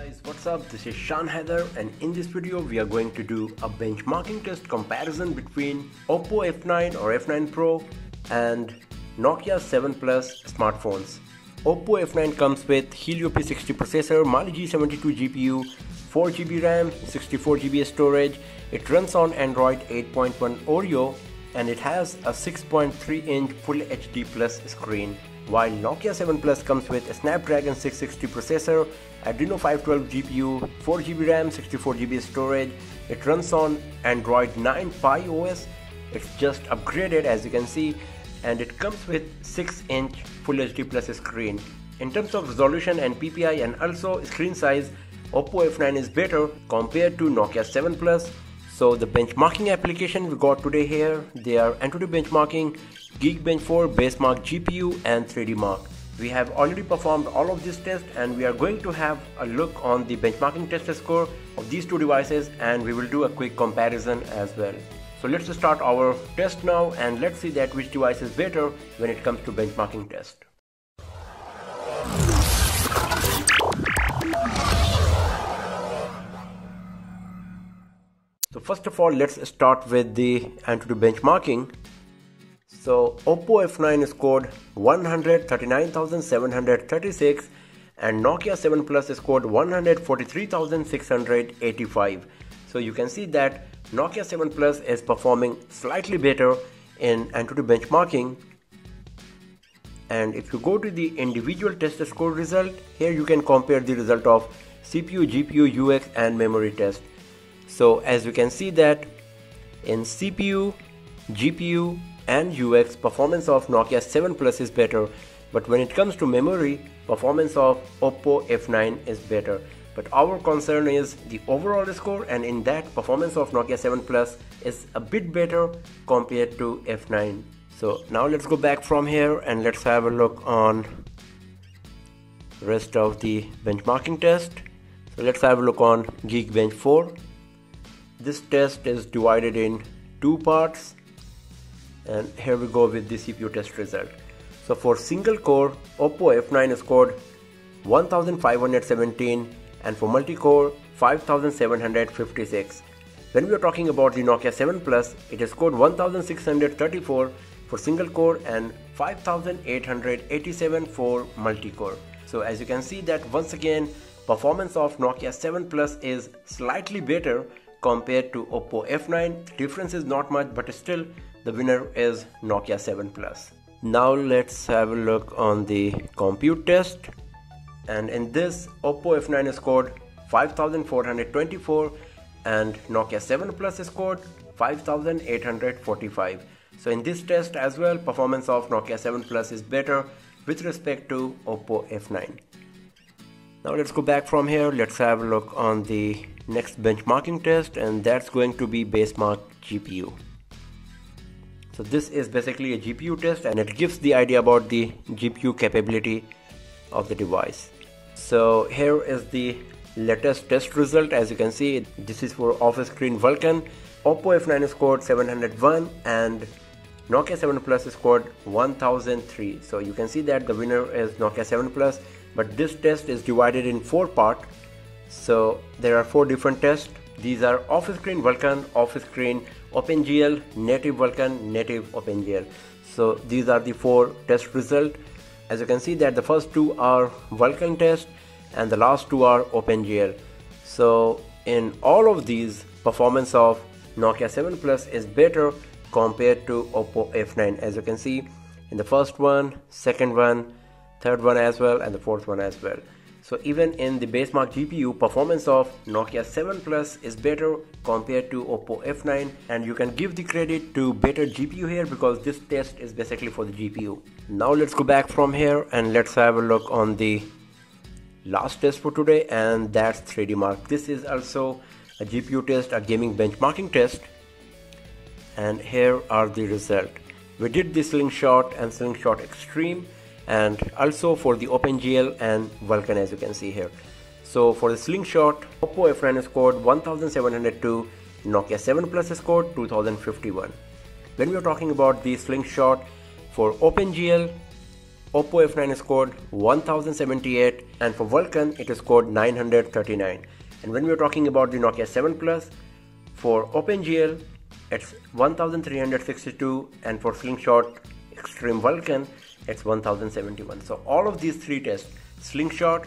Guys, what's up? This is Shan Haider, and in this video we are going to do a benchmarking test comparison between OPPO F9 or F9 Pro and Nokia 7 Plus smartphones. OPPO F9 comes with Helio P60 processor, Mali G72 GPU, 4GB RAM, 64GB storage. It runs on Android 8.1 Oreo and it has a 6.3-inch Full HD Plus screen. While Nokia 7 Plus comes with a Snapdragon 660 processor, Adreno 512 GPU, 4GB RAM, 64GB storage. It runs on Android 9 Pie OS. It's just upgraded, as you can see, and it comes with 6-inch Full HD Plus screen. In terms of resolution and PPI and also screen size, OPPO F9 is better compared to Nokia 7 Plus. So the benchmarking application we got today here, they are Antutu benchmarking, Geekbench 4, Basemark GPU and 3D Mark. We have already performed all of these tests and we are going to have a look on the benchmarking test score of these two devices, and we will do a quick comparison as well. So let's start our test now and let's see that which device is better when it comes to benchmarking test. So first of all, let's start with the Antutu benchmarking. So OPPO F9 scored 139,736 and Nokia 7 Plus scored 143,685. So you can see that Nokia 7 Plus is performing slightly better in Antutu benchmarking. And if you go to the individual test score result, here you can compare the result of CPU, GPU, UX and memory test. So as you can see that in CPU, GPU and UX, performance of Nokia 7 Plus is better, but when it comes to memory, performance of OPPO F9 is better. But our concern is the overall score, and in that, performance of Nokia 7 Plus is a bit better compared to F9. So now let's go back from here and let's have a look on rest of the benchmarking test. So let's have a look on Geekbench 4. This test is divided in two parts, and here we go with the CPU test result. So for single core, OPPO F9 scored 1517 and for multi-core 5756. When we are talking about the Nokia 7 Plus, it has scored 1634 for single core and 5887 for multi-core. So as you can see that once again, performance of Nokia 7 Plus is slightly better compared to OPPO F9. The difference is not much, but still the winner is Nokia 7 Plus. Now let's have a look on the compute test, and in this OPPO F9 scored 5424 and Nokia 7 Plus scored 5845. So in this test as well, performance of Nokia 7 Plus is better with respect to OPPO F9. Now let's go back from here. Let's have a look on the next benchmarking test, and that's going to be Basemark GPU. So this is basically a GPU test and it gives the idea about the GPU capability of the device. So here is the latest test result. As you can see, this is for off-screen Vulkan. OPPO F9 scored 701 and Nokia 7 Plus scored 1003. So you can see that the winner is Nokia 7 Plus, but this test is divided in four parts. So there are four different tests. These are off-screen Vulkan, off-screen OpenGL, native Vulkan, native OpenGL. So these are the four test results. As you can see that the first two are Vulkan test and the last two are OpenGL. So in all of these, performance of Nokia 7 Plus is better compared to OPPO F9. As you can see in the first one, second one, third one as well, and the fourth one as well. So even in the Basemark GPU, performance of Nokia 7 Plus is better compared to OPPO F9, and you can give the credit to better GPU here because this test is basically for the GPU. Now let's go back from here and let's have a look on the last test for today, and that's 3D Mark. This is also a GPU test, a gaming benchmarking test, and here are the results. We did the Slingshot and Slingshot Extreme, and also for the OpenGL and Vulkan, as you can see here. So for the Slingshot, OPPO F9 scored 1702, Nokia 7 Plus scored 2051. When we are talking about the Slingshot for OpenGL, OPPO F9 scored 1078 and for Vulkan it is scored 939. And when we are talking about the Nokia 7 Plus, for OpenGL it's 1362 and for Slingshot Extreme Vulkan it's 1071. So all of these three tests, Slingshot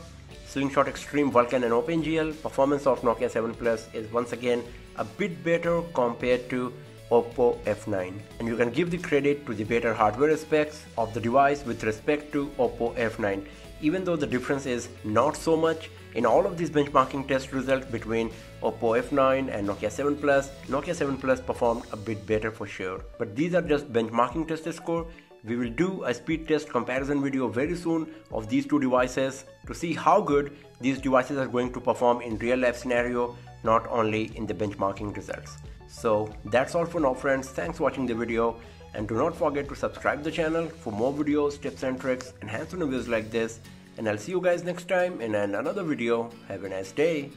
Extreme Vulkan and OpenGL, performance of Nokia 7 Plus is once again a bit better compared to OPPO F9, and you can give the credit to the better hardware specs of the device with respect to OPPO F9, even though the difference is not so much. In all of these benchmarking test results between OPPO F9 and Nokia 7 Plus, Nokia 7 Plus performed a bit better for sure. But these are just benchmarking test score. We will do a speed test comparison video very soon of these two devices to see how good these devices are going to perform in real life scenario, not only in the benchmarking results. So that's all for now friends, thanks for watching the video and do not forget to subscribe the channel for more videos, tips and tricks and hands-on reviews like this, and I'll see you guys next time in another video. Have a nice day.